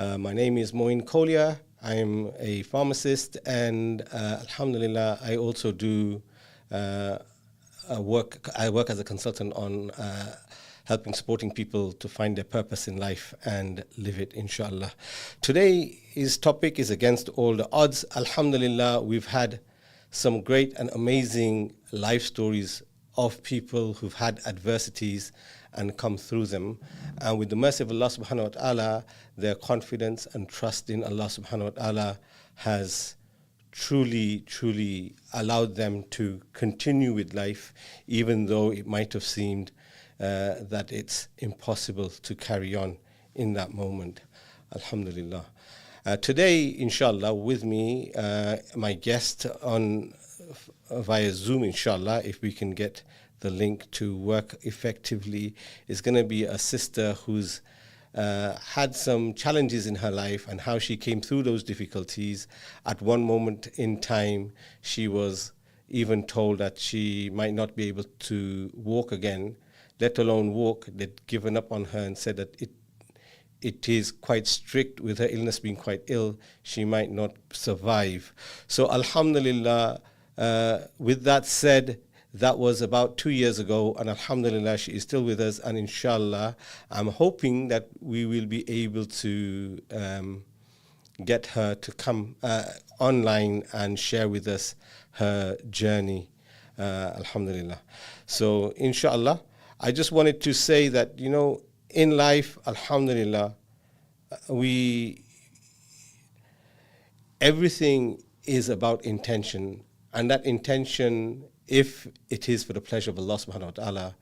My name is Mohin Chemist. I'm a pharmacist, and Alhamdulillah, I also do work. I work as a consultant on helping, supporting people to find their purpose in life and live it, inshallah. Today's topic is against all the odds. Alhamdulillah, we've had some great and amazing life stories of people who've had adversities and come through them. And with the mercy of Allah subhanahu wa ta'ala, their confidence and trust in Allah subhanahu wa ta'ala has truly allowed them to continue with life, even though it might have seemed that it's impossible to carry on in that moment. Alhamdulillah. Today, inshallah, with me, my guest on via Zoom, inshallah, if we can get the link to work effectively, is going to be a sister who's had some challenges in her life and how she came through those difficulties. At one moment in time, she was even told that she might not be able to walk again, let alone walk. They'd given up on her and said that it is quite strict, with her illness being quite ill, she might not survive. So alhamdulillah, with that said, that was about 2 years ago, and alhamdulillah, she is still with us, and inshallah, I'm hoping that we will be able to get her to come online and share with us her journey, alhamdulillah. So inshallah, I just wanted to say that, in life, alhamdulillah, everything is about intention, and that intention, if it is for the pleasure of Allah subhanahu wa ta'ala,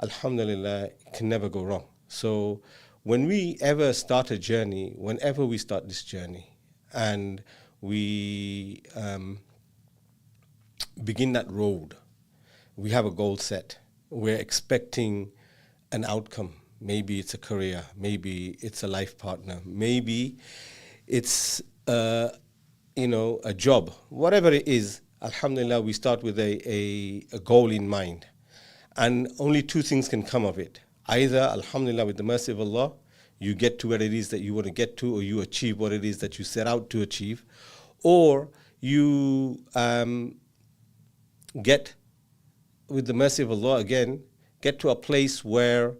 alhamdulillah, can never go wrong. So when we ever start a journey, whenever we start this journey, and we begin that road, we have a goal set. We're expecting an outcome. Maybe it's a career, maybe it's a life partner, maybe it's a job. Whatever it is, alhamdulillah, we start with a goal in mind. And only two things can come of it. Either, alhamdulillah, with the mercy of Allah, you get to where it is that you want to get to, or you achieve what it is that you set out to achieve, or you get, with the mercy of Allah again, get to a place where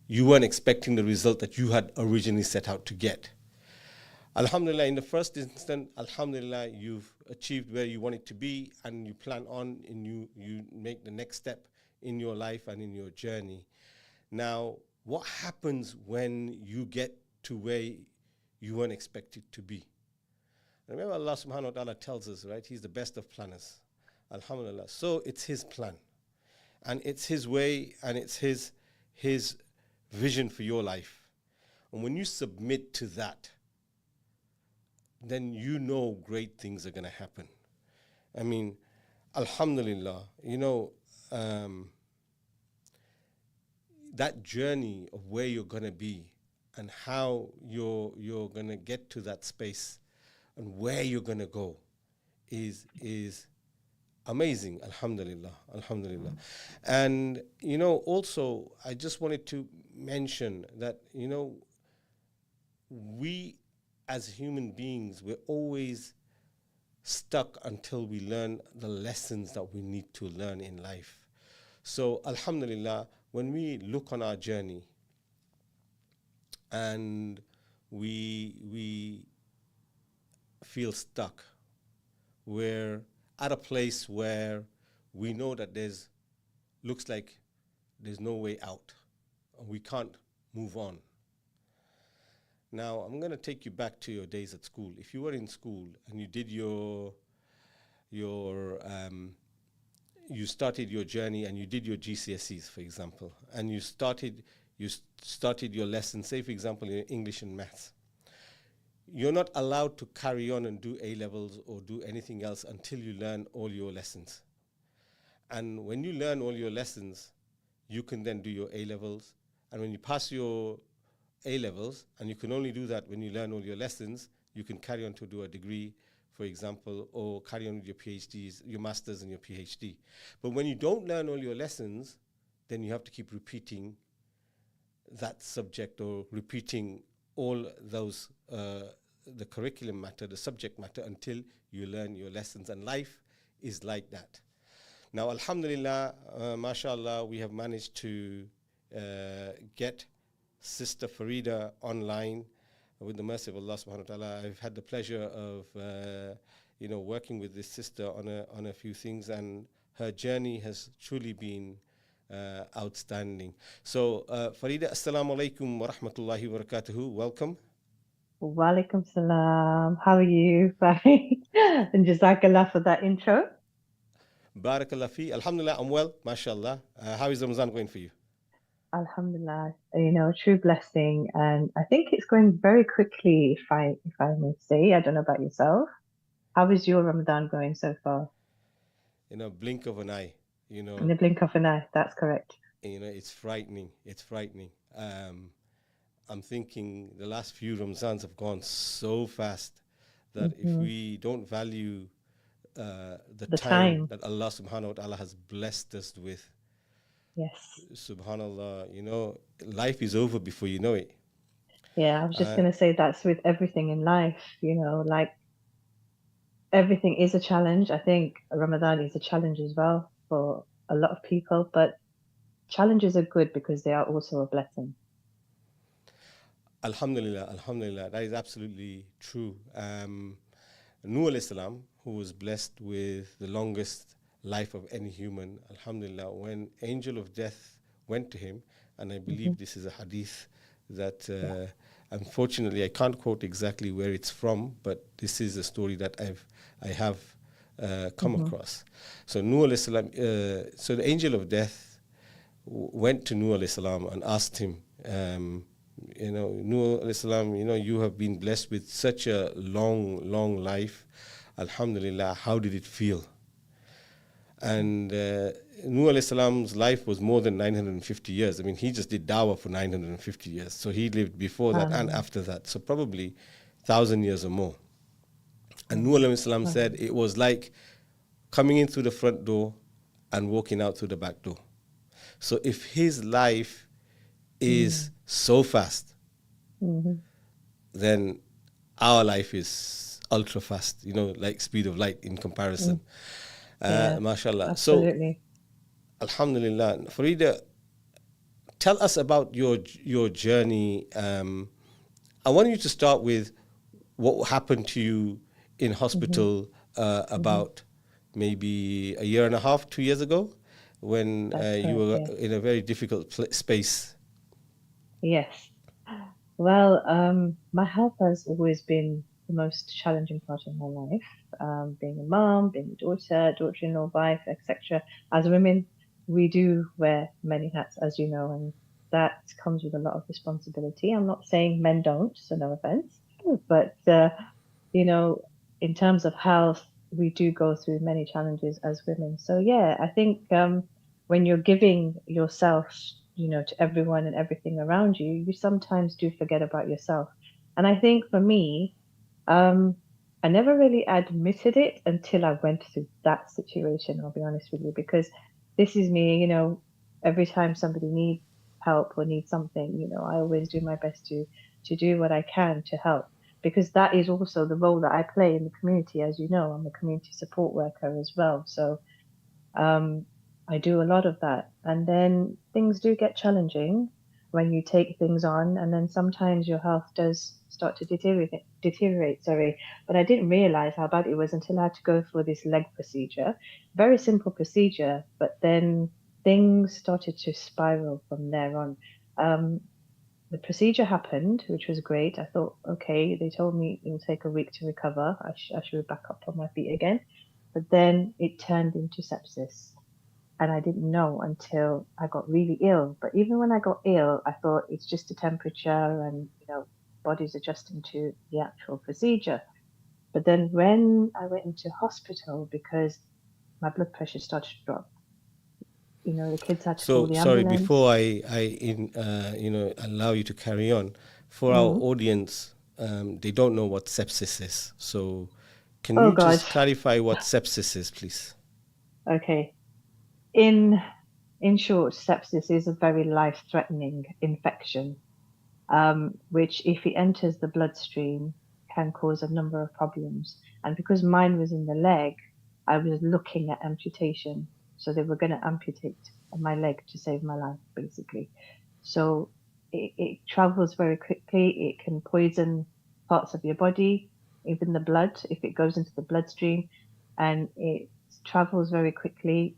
you weren't expecting the result that you had originally set out to get. Alhamdulillah, in the first instance, alhamdulillah, you've achieved where you want it to be, and you plan on and you make the next step in your life and in your journey. Now, what happens when you get to where you weren't expected to be? Remember, Allah subhanahu wa ta'ala tells us, right? He's the best of planners. Alhamdulillah. So it's His plan, and it's His way, and it's His vision for your life. And when you submit to that, then great things are going to happen. I mean, alhamdulillah, that journey of where you're going to be and how you're going to get to that space and where you're going to go is amazing, alhamdulillah. And, also, I just wanted to mention that, we as human beings, we're always stuck until we learn the lessons that we need to learn in life. So, alhamdulillah, when we look on our journey and we feel stuck, we're at a place where we know that looks like there's no way out, and we can't move on. Now, I'm going to take you back to your days at school. If you were in school and you did you started your journey and you did your GCSEs, for example, and you started your lesson, say, for example, in English and maths. You're not allowed to carry on and do A-levels or do anything else until you learn all your lessons. And when you learn all your lessons, you can then do your A-levels. And when you pass your A-levels, and you can only do that when you learn all your lessons, you can carry on to do a degree, for example, or carry on with your PhDs, your masters and your PhD. But when you don't learn all your lessons, then you have to keep repeating that subject or repeating all those the curriculum matter, the subject matter, until you learn your lessons. And life is like that. Now, alhamdulillah, mashallah, we have managed to get Sister Farida online with the mercy of Allah subhanahu wa ta'ala. I've had the pleasure of working with this sister on a few things, and her journey has truly been outstanding. So, Farida, assalamu alaikum wa rahmatullahi wa barakatuhu. Welcome. Walaikum salam. How are you? Fine. And Jazakallah for that intro. Barakallah fi. Alhamdulillah, I'm well, mashallah. How is Ramadan going for you? Alhamdulillah. A true blessing. And I think it's going very quickly, if I may say. I don't know about yourself. How is your Ramadan going so far? Blink of an eye. You In know, the blink of an eye. That's correct. it's frightening. It's frightening. I'm thinking the last few Ramzans have gone so fast that if Hmm. we don't value the The time time. that Allah subhanahu wa ta'ala has blessed us with, Yes. subhanallah, life is over before you know it. Yeah, I was just Uh, going to say that's with everything in life, like everything is a challenge. I think Ramadan is a challenge as well for a lot of people, but challenges are good because they are also a blessing. Alhamdulillah, Alhamdulillah, that is absolutely true. Nuh alayhi salam, who was blessed with the longest life of any human, Alhamdulillah, when angel of death went to him, and I Hmm. believe this is a hadith that Yeah. unfortunately I can't quote exactly where it's from, but this is a story that I have come Hmm. across. So Nuh alayhi salam, so the angel of death went to Nuh alayhi salam and asked him, Nuh alayhi salam, you have been blessed with such a long life. Alhamdulillah, how did it feel? And Nuh alayhi salam's life was more than 950 years. I mean, he just did dawah for 950 years. So he lived before that and SubhanAllah. after that. So probably 1,000 years or more. And Nuh Mm. alayhi salam said SubhanAllah. it was like coming in through the front door and walking out through the back door. So if his life is Mm. so fast, Hmm. then our life is ultra fast, like speed of light in Mm. comparison. Yeah, MashaAllah. So, absolutely. Alhamdulillah. Farida, tell us about your journey. I want you to start with what happened to you in Hmm. hospital Hmm. about maybe a year and a half, 2 years ago, when That's you correct. were Yeah. in a very difficult space. Yes. Well, my health has always been the most challenging part of my life. Being a mom, being a daughter, daughter-in-law, wife, etc. As women, we do wear many hats, as you know, and that comes with a lot of responsibility. I'm not saying men don't, so no offense, but you know, in terms of health, we do go through many challenges as women. So yeah, I think when you're giving yourself, to everyone and everything around you, you sometimes do forget about yourself. And I think for me, um, I never really admitted it until I went through that situation, I'll be honest with you, because this is me, every time somebody needs help or needs something, I always do my best to do what I can to help, because that is also the role that I play in the community. As you know, I'm a community support worker as well. So um, I do a lot of that. And then things do get challenging when you take things on, and then sometimes your health does start to deteriorate, sorry. But I didn't realize how bad it was until I had to go for this leg procedure. Very simple procedure, but then things started to spiral from there on. Um, the procedure happened, which was great. I thought, okay, they told me it will take a week to recover. I should be back up on my feet again. But then it turned into sepsis, and I didn't know until I got really ill. But even when I got ill, I thought it's just a temperature and, body's adjusting to the actual procedure. But then when I went into hospital, because my blood pressure started to drop, the kids had to call So the sorry, before ambulance. allow you to carry on, for our Mm. audience, they don't know what sepsis is. So can Oh you God. just clarify what sepsis is, please? Okay. In in short, sepsis is a very life-threatening infection. which, if it enters the bloodstream, can cause a number of problems. And because mine was in the leg, I was looking at amputation. So they were going to amputate my leg to save my life, basically. So it travels very quickly. It can poison parts of your body, even the blood, if it goes into the bloodstream, and it travels very quickly.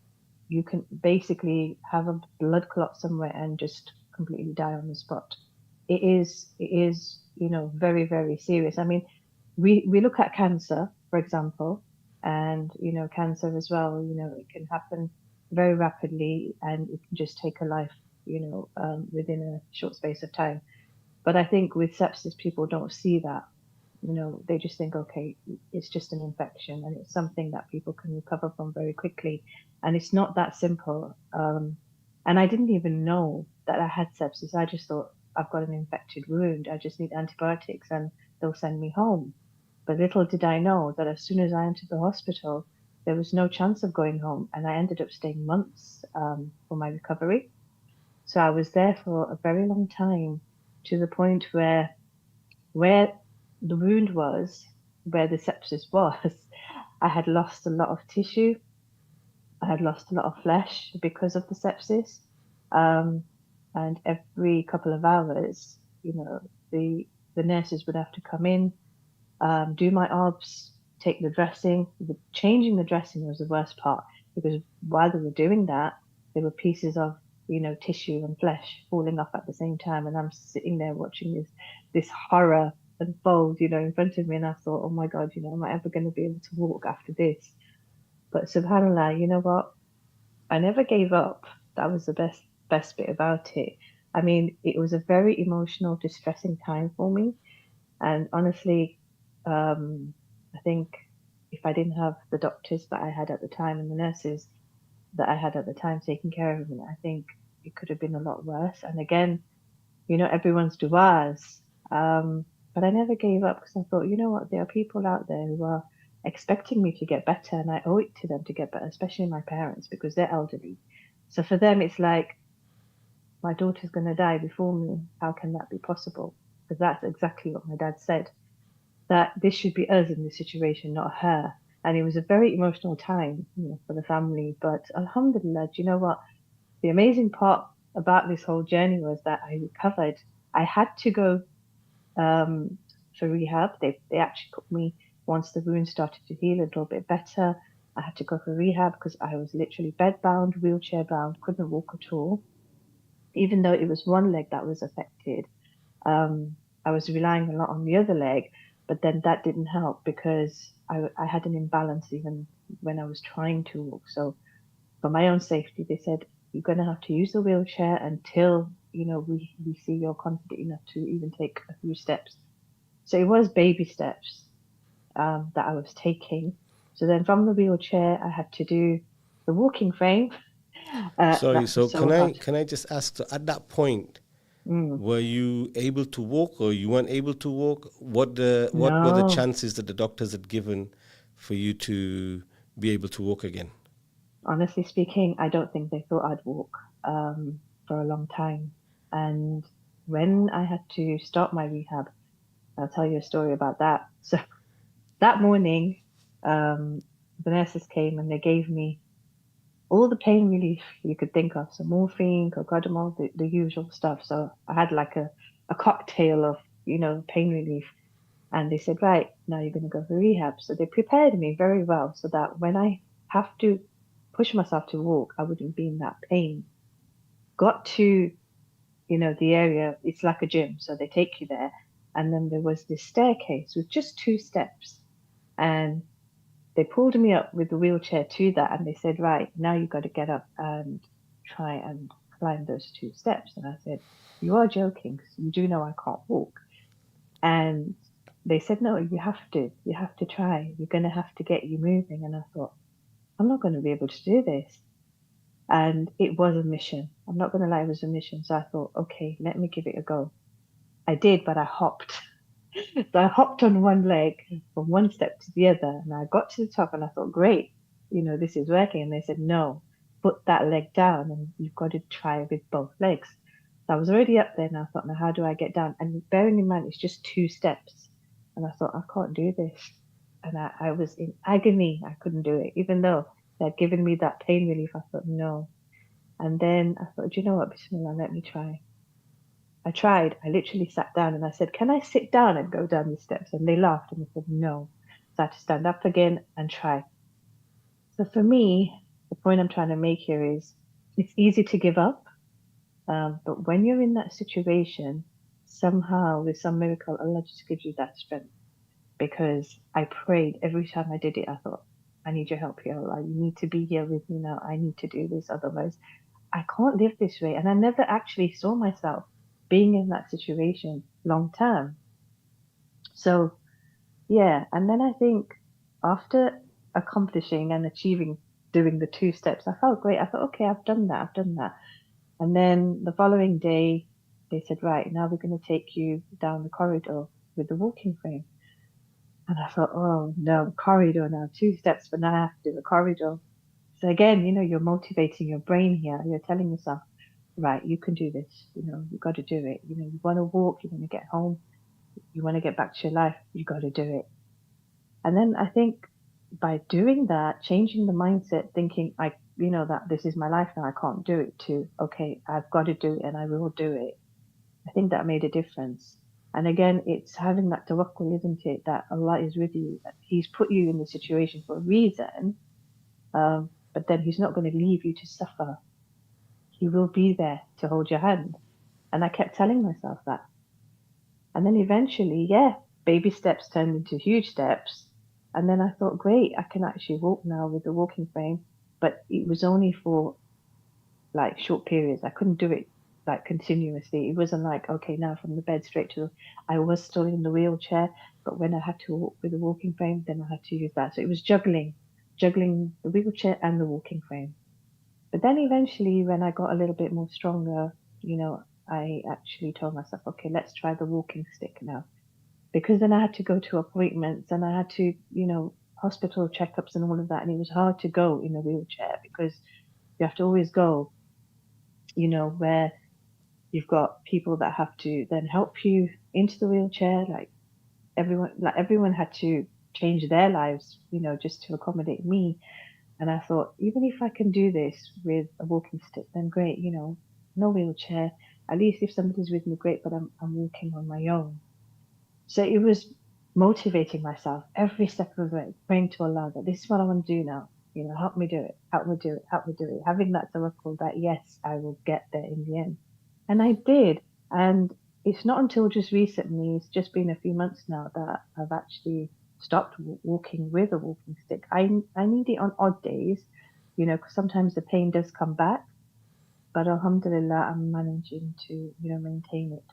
You can basically have a blood clot somewhere and just completely die on the spot. It is, very, very serious. I mean, we look at cancer, for example, and cancer as well. It can happen very rapidly, and it can just take a life, within a short space of time. But I think with sepsis, people don't see that. They just think, okay, it's just an infection, and it's something that people can recover from very quickly. And it's not that simple. And I didn't even know that I had sepsis. I just thought I've got an infected wound. I just need antibiotics, and they'll send me home. But little did I know that as soon as I entered the hospital, there was no chance of going home, and I ended up staying months for my recovery. So I was there for a very long time, to the point where the wound was, where the sepsis was, I had lost a lot of tissue. I had lost a lot of flesh because of the sepsis. Um, and every couple of hours, the nurses would have to come in, do my obs, take the dressing. Changing the dressing was the worst part, because while they were doing that, there were pieces of tissue and flesh falling off at the same time, and I'm sitting there watching this horror unfold, in front of me, and I thought, oh my God, am I ever going to be able to walk after this? But subhanallah, you know what? I never gave up. That was the best bit about it. I mean, it was a very emotional, distressing time for me. And honestly, I think if I didn't have the doctors that I had at the time and the nurses that I had at the time taking care of me, I think it could have been a lot worse. And again, everyone's du'as. But I never gave up, because I thought, you know what, there are people out there who are expecting me to get better, and I owe it to them to get better, especially my parents, because they're elderly. So for them, it's like, my daughter's going to die before me. How can that be possible? Because that's exactly what my dad said, that this should be us in this situation, not her. And it was a very emotional time, for the family. But alhamdulillah, do you know what? The amazing part about this whole journey was that I recovered. I had to go for rehab. They actually put me, once the wound started to heal a little bit better, I had to go for rehab because I was literally bedbound, wheelchair bound, couldn't walk at all. Even though it was one leg that was affected, I was relying a lot on the other leg, but then that didn't help because I had an imbalance even when I was trying to walk. So for my own safety, they said, you're going to have to use the wheelchair until, we see you're confident enough to even take a few steps. So it was baby steps that I was taking. So then from the wheelchair, I had to do the walking frame. Sorry, That so was can so I hard. can I just ask? So at that point, Mm, were you able to walk, or you weren't able to walk? What were the no, chances that the doctors had given for you to be able to walk again? honestly speaking, I don't think they thought I'd walk for a long time. And when I had to start my rehab, I'll tell you a story about that. So that morning, um, the nurses came and they gave me all the pain relief you could think of. So morphine, cocodamol, the usual stuff. So I had like a cocktail of, pain relief. And they said, right, now you're going to go for rehab. So they prepared me very well so that when I have to push myself to walk, I wouldn't be in that pain. Got to, the area, it's like a gym. So they take you there. And then there was this staircase with just two steps. And they pulled me up with the wheelchair to that, and they said, right, now you got to get up and try and climb those two steps. And I said, you are joking, because you do know I can't walk. And they said, no, you have to try. We're going to have to get you moving. And I thought, I'm not going to be able to do this. And it was a mission. I'm not going to lie, it was a mission. So I thought, okay, let me give it a go. I did, but I hopped. So I hopped on one leg from one step to the other, and I got to the top, and I thought, great, this is working. And they said, no, put that leg down, and you've got to try with both legs. So I was already up there, and I thought, now how do I get down? And bearing in mind, it's just 2 steps. And I thought, I can't do this. And I was in agony. I couldn't do it, even though they'd given me that pain relief. I thought, no. And then I thought, do you know what? Bismillah, let me try. I tried. I literally sat down and I said, can I sit down and go down these steps? And they laughed and they said, no. So I had to stand up again and try. So for me, the point I'm trying to make here is it's easy to give up. But when you're in that situation, somehow, with some miracle, Allah just gives you that strength. Because I prayed every time I did it, I thought, I need your help here, Allah. You need to be here with me now. I need to do this. Otherwise, I can't live this way. And I never actually saw myself being in that situation long term. So, yeah. And then I think after accomplishing and achieving doing the 2 steps, I felt great. I thought, okay, I've done that. I've done that. And then the following day, they said, right, now we're going to take you down the corridor with the walking frame. And I thought, oh no, corridor now, 2 steps, but now I have to do the corridor. So again, you're motivating your brain here. You're telling yourself, right, you can do this. You've got to do it. You want to walk, you want to get home, you want to get back to your life, you got to do it. And then I think by doing that, changing the mindset, thinking that this is my life now, I can't do it, to, okay, I've got to do it and I will do it. I think that made a difference. And again, it's having that tawakkul, isn't it? That Allah is with you. That He's put you in the situation for a reason, but then He's not going to leave you to suffer. He will be there to hold your hand. And I kept telling myself that. And then eventually, yeah, baby steps turned into huge steps. And then I thought, great, I can actually walk now with the walking frame. But it was only for like short periods. I couldn't do it like continuously. It wasn't like, okay, now from the bed straight to I was still in the wheelchair, but when I had to walk with the walking frame, then I had to use that. So it was juggling the wheelchair and the walking frame. But then eventually, when I got a little bit more stronger, I actually told myself, okay, let's try the walking stick now. Because then I had to go to appointments and I had to, hospital checkups and all of that. And it was hard to go in a wheelchair because you have to always go, where you've got people that have to then help you into the wheelchair. Everyone had to change their lives, just to accommodate me. And I thought, even if I can do this with a walking stick, then great, no wheelchair. At least if somebody's with me, great, but I'm walking on my own. So it was motivating myself every step of the way, praying to Allah that this is what I want to do now. Help me do it, help me do it, help me do it. Having that tawakkul that yes, I will get there in the end. And I did. And it's not until just recently, it's just been a few months now that I've actually stopped walking with a walking stick. I need it on odd days, because sometimes the pain does come back. But alhamdulillah, I'm managing to, maintain it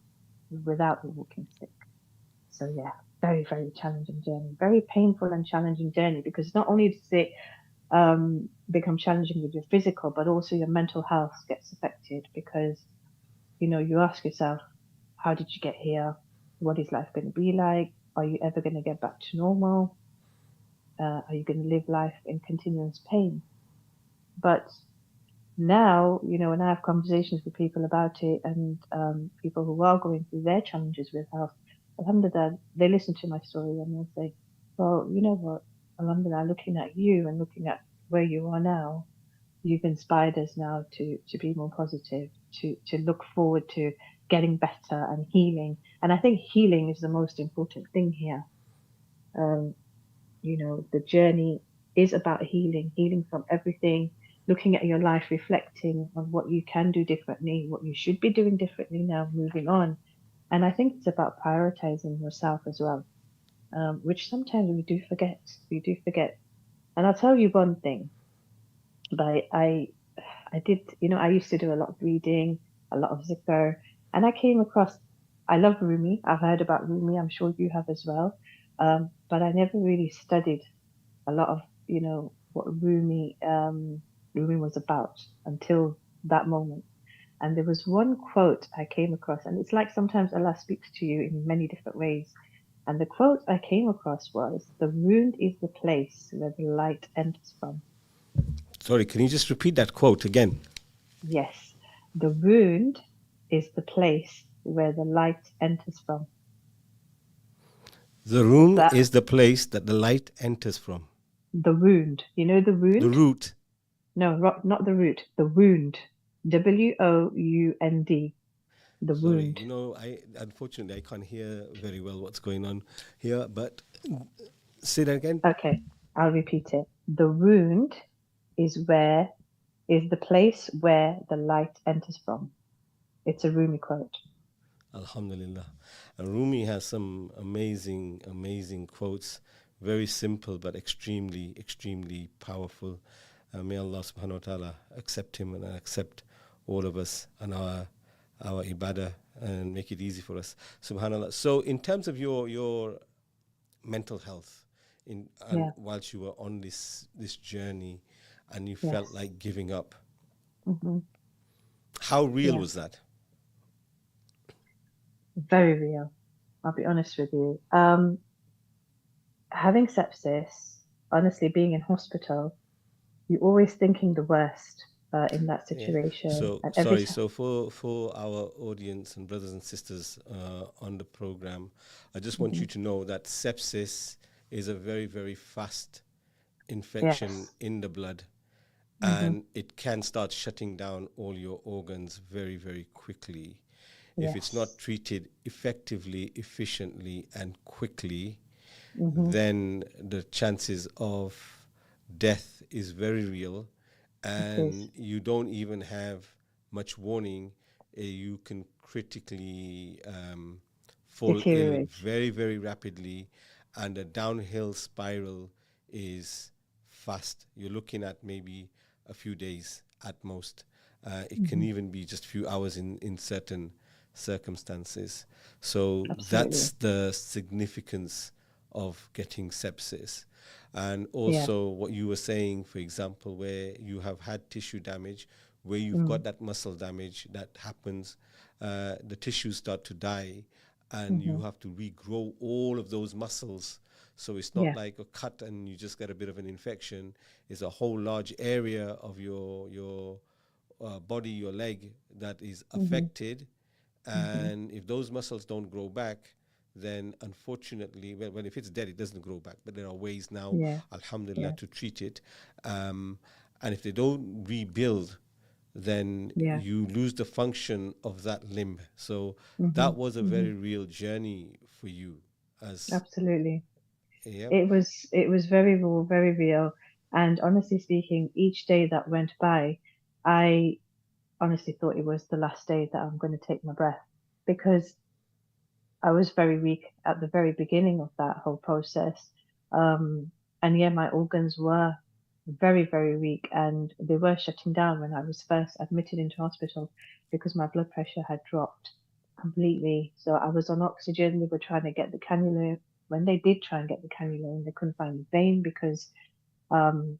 without the walking stick. So yeah, very, very challenging journey, very painful and challenging journey, because not only does it become challenging with your physical, but also your mental health gets affected because, you ask yourself, how did you get here? What is life going to be like? Are you ever going to get back to normal? Are you going to live life in continuous pain? But now, when I have conversations with people about it and people who are going through their challenges with health, alhamdulillah, they listen to my story and they'll say, well, you know what, alhamdulillah, looking at you and looking at where you are now, you've inspired us now to be more positive, to look forward to getting better and healing. And I think healing is the most important thing here. Um, the journey is about healing from everything, looking at your life, reflecting on what you can do differently, what you should be doing differently now, moving on. And I think it's about prioritizing yourself as well, which sometimes we do forget. We do forget. And I'll tell you one thing. But I did, I used to do a lot of reading, a lot of zikr, and I came across. I love Rumi. I've heard about Rumi. I'm sure you have as well. But I never really studied a lot of, what Rumi was about until that moment. And there was one quote I came across, and it's like sometimes Allah speaks to you in many different ways. And the quote I came across was, "The wound is the place where the light enters from." Sorry, can you just repeat that quote again? Yes, the wound is the place where the light enters from. The room That is the place that the light enters from. the wound, you know the The wound? root. No, not the root, the wound. WOUND, the Sorry, wound. I unfortunately I can't hear very well what's going on here, but say that again. Okay, I'll repeat it. The wound is where is the place where the light enters from. It's a Rumi quote. Alhamdulillah. Rumi has some amazing, amazing quotes. Very simple but extremely, extremely powerful. May Allah subhanahu wa ta'ala accept him and accept all of us and our ibadah and make it easy for us. Subhanallah. So in terms of your mental health and Yeah. whilst you were on this journey and you felt Yes. like giving up, Hmm. how real Yeah. was that? Very real. I'll be honest with you. Having sepsis, honestly, being in hospital, you're always thinking the worst in that Yeah. situation. So And every sorry. time, So for our audience and brothers and sisters on the program, I just want hmm you to know that sepsis is a very very fast infection yes, in the blood, hmm and it can start shutting down all your organs very very quickly. If it's not yes, treated effectively, efficiently, and quickly, hmm then the chances of death is very real, it is and you don't even have much warning. You can critically fall ill deteriorate. very, very rapidly, and the downhill spiral is fast. You're looking at maybe a few days at most. It can Hmm even be just a few hours in certain circumstances. So that's Absolutely. the significance of getting sepsis. And Yeah. also, what you were saying, for example, where you have had tissue damage, where you've Mm. got that muscle damage that happens, the tissues start to die, and hmm you have to regrow all of those muscles. So it's not Yeah. like a cut and you just get a bit of an infection. It's a whole large area of your body, your leg, that is hmm affected. hmm And if those muscles don't grow back, then unfortunately, well, if it's dead, it doesn't grow back. But there are ways now, Yeah. alhamdulillah, Yeah. to treat it. And if they don't rebuild, then Yeah. you lose the function of that limb. So hmm that was a hmm very real journey for you as, Absolutely. yeah. It was very raw, very real. And honestly speaking, each day that went by, I honestly thought it was the last day that I'm going to take my breath because I was very weak at the very beginning of that whole process. Um, and yeah, my organs were very, very weak and they were shutting down when I was first admitted into hospital because my blood pressure had dropped completely. So I was on oxygen. They were trying to get the cannula. When they did try and get the cannula in, they couldn't find the vein because um,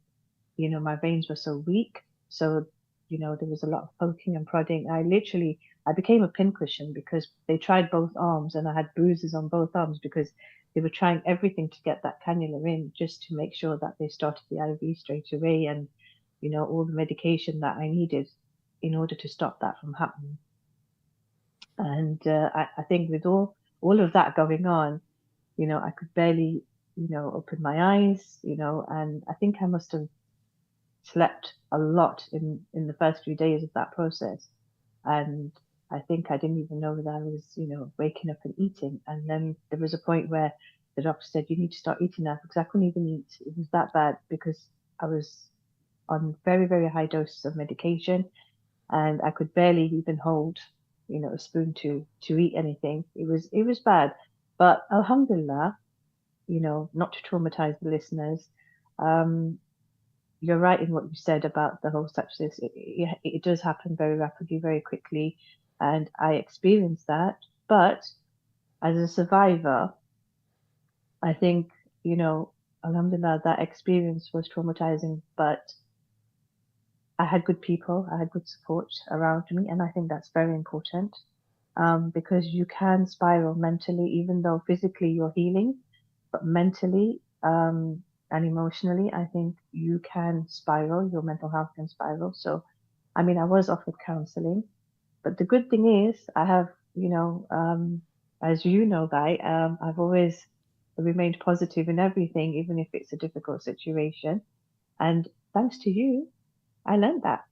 my veins were so weak. So, there was a lot of poking and prodding. I became a pincushion because they tried both arms and I had bruises on both arms because they were trying everything to get that cannula in just to make sure that they started the IV straight away and, all the medication that I needed in order to stop that from happening. And I think with all of that going on, I could barely, open my eyes, and I think I must have slept a lot in the first few days of that process, and I think I didn't even know that I was, waking up and eating. And then there was a point where the doctor said, "You need to start eating now," because I couldn't even eat. It was that bad because I was on very, very high doses of medication, and I could barely even hold, a spoon to eat anything. It was bad, but Alhamdulillah, not to traumatize the listeners. Um, you're right in what you said about the whole sepsis. It does happen very rapidly, very quickly, and I experienced that. But as a survivor, I think, Alhamdulillah, that experience was traumatizing, but I had good people, I had good support around me, and I think that's very important because you can spiral mentally, even though physically you're healing, but mentally and emotionally, I think you can spiral, your mental health can spiral. So, I mean, I was offered counseling, But the good thing is, I have, as you know, Guy, I've always remained positive in everything, even if it's a difficult situation. And thanks to you, I learned that.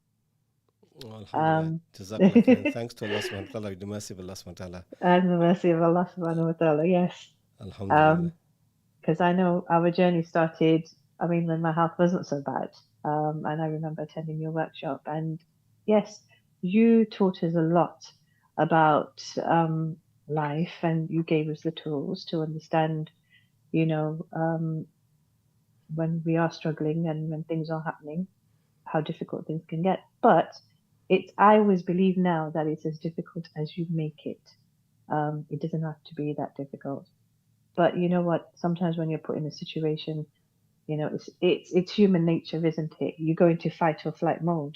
Oh, Alhamdulillah. Um, Jazakallah khair. And thanks to Allah subhanahu wa ta'ala, with the mercy of Allah subhanahu wa ta'ala. and the mercy of Allah subhanahu wa ta'ala, yes. Alhamdulillah. Because I know our journey started, I mean, when my health wasn't so bad. And I remember attending your workshop. And yes, you taught us a lot about life, and you gave us the tools to understand, you know, when we are struggling and when things are happening, how difficult things can get. But I always believe now that it's as difficult as you make it. It doesn't have to be that difficult. But you know what? Sometimes when you're put in a situation, it's human nature, isn't it? You go into fight or flight mode,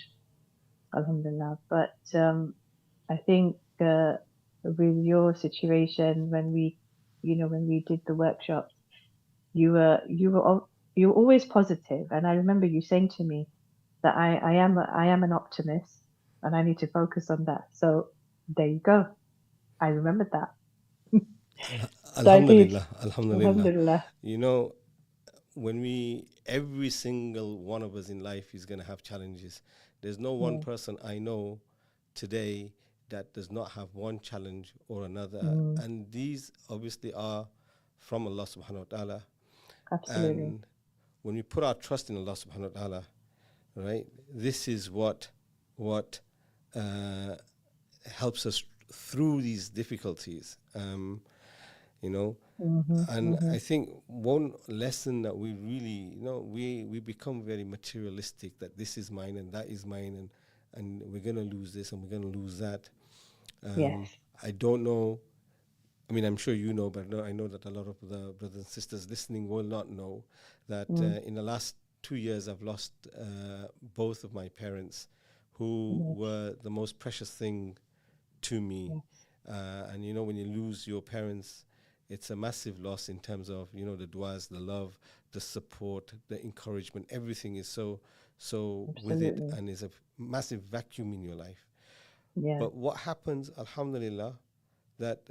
alhamdulillah. But I think with your situation, when we did the workshops, you were always positive, and I remember you saying to me that I am an optimist, and I need to focus on that. So there you go. I remembered that. So I did. Alhamdulillah. Alhamdulillah. Alhamdulillah. You know, when every single one of us in life is going to have challenges. There's no one Yeah. person I know today that does not have one challenge or another. Mm, And these obviously are from Allah subhanahu wa ta'ala. absolutely. And when we put our trust in Allah subhanahu wa ta'ala, right, this is what uh, helps us through these difficulties. You know, Hmm. and Hmm. I think one lesson that we really, we become very materialistic, that this is mine and that is mine, and we're gonna lose this and we're gonna lose that. Yes. I don't know. I mean, I'm sure you know, but I know that a lot of the brothers and sisters listening will not know that Mm, in the last 2 years I've lost both of my parents, who yes. were the most precious thing to me. Yes. And when you lose your parents, it's a massive loss in terms of the duas, the love, the support, the encouragement. Everything is so with it, Absolutely. and is a massive vacuum in your life. Yeah. But what happens, Alhamdulillah, that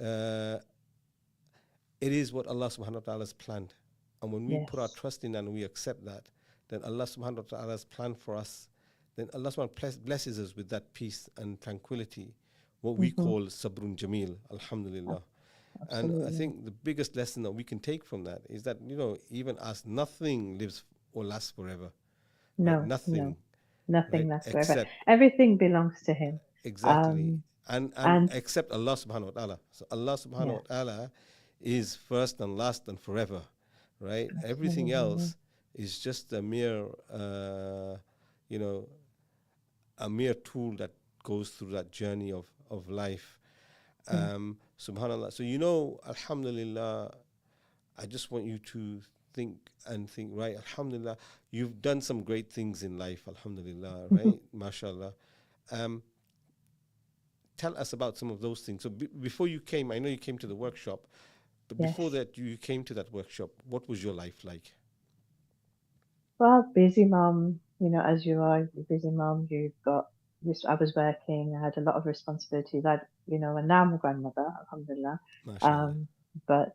it is what Allah Subhanahu wa Taala has planned, and when we put our Yes. trust in that and we accept that, then Allah Subhanahu wa Taala has planned for us. Then Allah Subhanahu wa Taala blesses us with that peace and tranquility, what we Hmm. call sabrun jamil, Alhamdulillah. And I Absolutely. think the biggest lesson that we can take from that is that, even as nothing lives or lasts forever, right? No, no, Nothing, nothing right? lasts forever. Except, Everything belongs to him. exactly, Um, and and except Allah subhanahu wa ta'ala. So Allah subhanahu yeah, wa ta'ala is first and last and forever, right? Everything absolutely. else is just a mere, you know, a mere tool that goes through that journey of life. Yeah. Subhanallah. So, Alhamdulillah, I just want you to think, right? Alhamdulillah, you've done some great things in life, Alhamdulillah, right? MashaAllah. Um, Tell us about some of those things. So, before you came, I know you came to the workshop, but before Yes. that, you came to that workshop. What was your life like? Well, busy mom, as you are, you're busy mom, you've got this. I was working, I had a lot of responsibilities. And now I'm a grandmother, alhamdulillah. MashaAllah. Um, but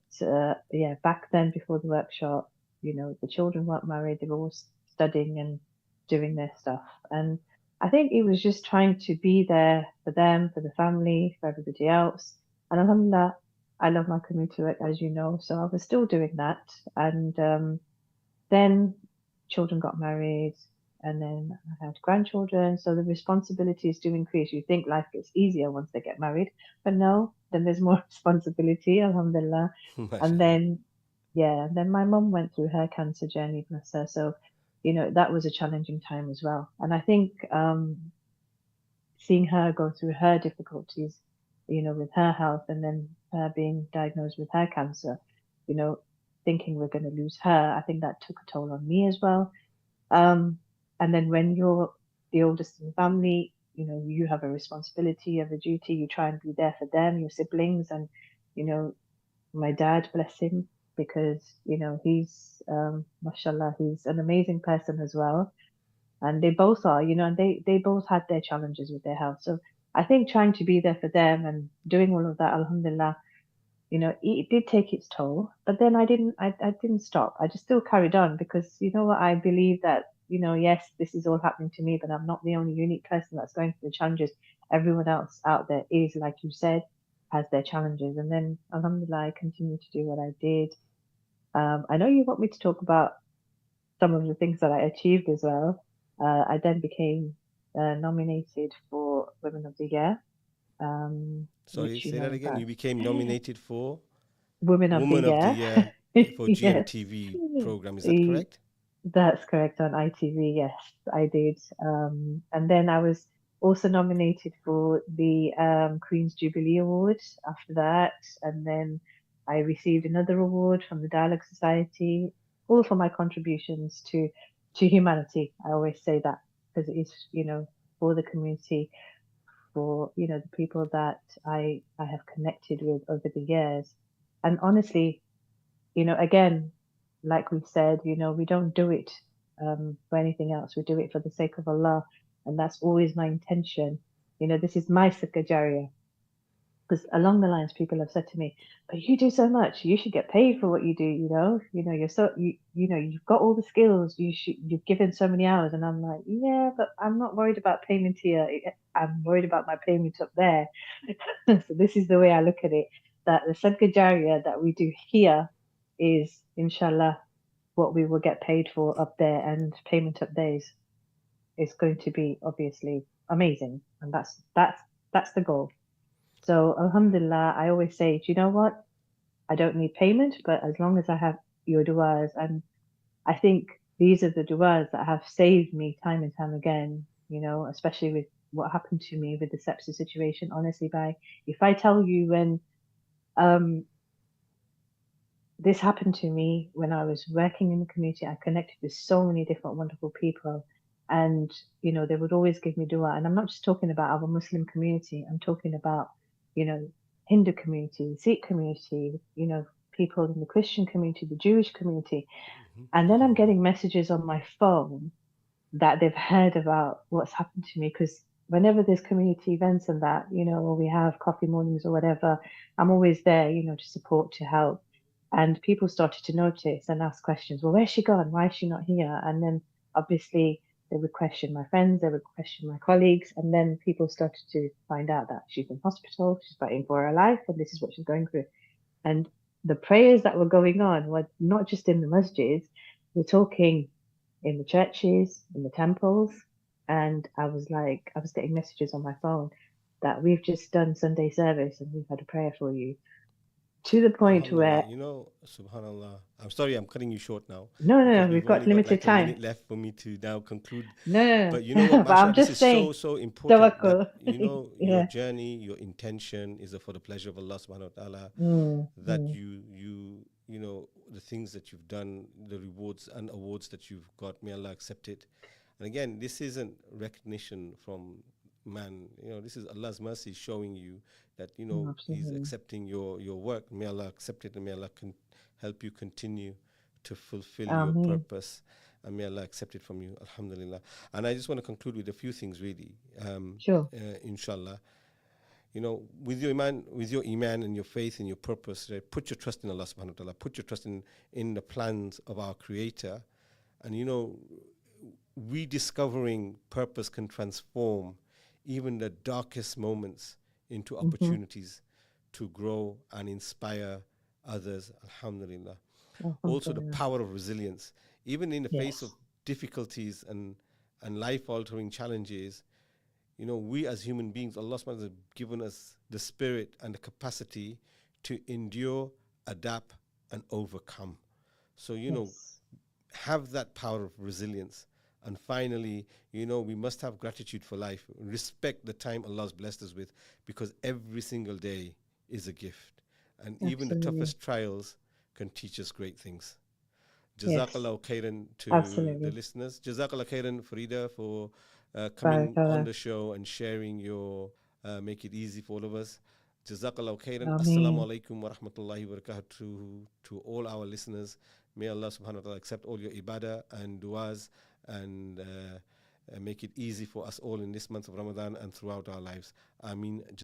yeah, back then before the workshop, the children weren't married, they were all studying and doing their stuff. And I think it was just trying to be there for them, for the family, for everybody else. And alhamdulillah, I love my community work, as you know, so I was still doing that. And then children got married, and then I had grandchildren. So the responsibilities do increase. You think life gets easier once they get married, but no, then there's more responsibility, alhamdulillah. And MashaAllah. then, yeah, and then my mum went through her cancer journey, bless her. So, that was a challenging time as well. And I think seeing her go through her difficulties, with her health, and then her being diagnosed with her cancer, you know, thinking we're going to lose her, I think that took a toll on me as well. Um, and then when you're the oldest in the family, you have a responsibility, you have a duty, you try and be there for them, your siblings, and, you know, my dad, bless him, because, he's, mashallah, he's an amazing person as well. And they both are, and they both had their challenges with their health. So I think trying to be there for them and doing all of that, alhamdulillah, it did take its toll. But then I didn't stop. I just still carried on because you know what, I believe that, yes, this is all happening to me, but I'm not the only unique person that's going through the challenges. Everyone else out there is, like you said, has their challenges. And then alhamdulillah, I continued to do what I did. I know you want me to talk about some of the things that I achieved as well. I then became nominated for Women of the Year, Sorry, which, say that again. You became nominated for Women of the Woman of the Year. Year for Yes. GMTV program. Is that E- correct? That's correct on ITV. Yes, I did. And then I was also nominated for the Queen's Jubilee Award after that. And then I received another award from the Dialogue Society, all for my contributions to humanity. I always say that because it is, for the community, for, the people that I have connected with over the years. And honestly, again, like we said, we don't do it for anything else. We do it for the sake of Allah. And that's always my intention. This is my Sakajariya. Because along the lines, people have said to me, "But you do so much. You should get paid for what you do. You're so you've got all the skills. You've given so many hours." And I'm like, "Yeah, but I'm not worried about payment here. I'm worried about my payment up there." So this is the way I look at it. That the Sadqa Jariyah that we do here is, inshallah, what we will get paid for up there, and payment up there is going to be obviously amazing, and that's the goal. So, Alhamdulillah, I always say, do you know what? I don't need payment, but as long as I have your du'as, and I think these are the du'as that have saved me time and time again, especially with what happened to me with the sepsis situation. Honestly, if I tell you when um, this happened to me when I was working in the community, I connected with so many different wonderful people. And, they would always give me dua. And I'm not just talking about our Muslim community, I'm talking about, you know, Hindu community, Sikh community, people in the Christian community, the Jewish community. And then I'm Alhamdulillah. getting messages on my phone that they've heard about what's happened to me, because whenever there's community events and that, or we have coffee mornings or whatever, I'm always there, to support, to help. And people started to notice and ask questions. Well, where's she gone? Why is she not here? And then obviously they would question my friends, they would question my colleagues, and then people started to find out that she's in hospital, she's fighting for her life, and this is what she's going through. And the prayers that were going on were not just in the masjids, we're talking in the churches, in the temples. And I was getting messages on my phone that we've just done Sunday service and we've had a prayer for you, to the point Alhamdulillah. where, Subhanallah. I'm sorry, I'm cutting you short now no, no, because no, we've we've got only got limited like a time. minute left for me to now conclude. No, no, But you know what, no. But Masha, I'm this just is so, saying, so important that, tawakkul. your Yeah. journey, your intention is for the pleasure of Allah subhanahu wa ta'ala, Mm, that mm, the things that you've done, the rewards and awards that you've got, may Allah accept it. And again, this isn't recognition from man. This is Allah's mercy showing you that, He's absolutely. accepting your work. May Allah accept it, and may Allah help you continue to fulfill your Ameen. purpose, and may Allah accept it from you. Alhamdulillah. And I just want to conclude with a few things, really. Sure. Inshallah, with your iman and your faith and your purpose, right? Put your trust in Allah subhanahu wa ta'ala. Put your trust in the plans of our Creator, and rediscovering purpose can transform even the darkest moments into Mm-hmm. opportunities to grow and inspire others. Alhamdulillah. Also, the Alhamdulillah. power of resilience, even in the face of Yes. difficulties and life altering challenges. We as human beings, Allah subhanahu wa ta'ala has given us the spirit and the capacity to endure, adapt, and overcome. So, Yes. have that power of resilience. And finally, we must have gratitude for life, respect the time Allah's blessed us with, because every single day is a gift. And even the Absolutely. toughest trials can teach us great things. Yes. Jazakallah khairan to the Absolutely. listeners. Jazakallah khairan, Farida, for coming on Barakallah. the show and sharing make it easy for all of us. Jazakallah khairan. Assalamu Ameen. alaikum wa rahmatullahi wa barakatuh to all our listeners. May Allah subhanahu wa ta'ala accept all your ibadah and du'as and make it easy for us all in this month of Ramadan and throughout our lives. Ameen.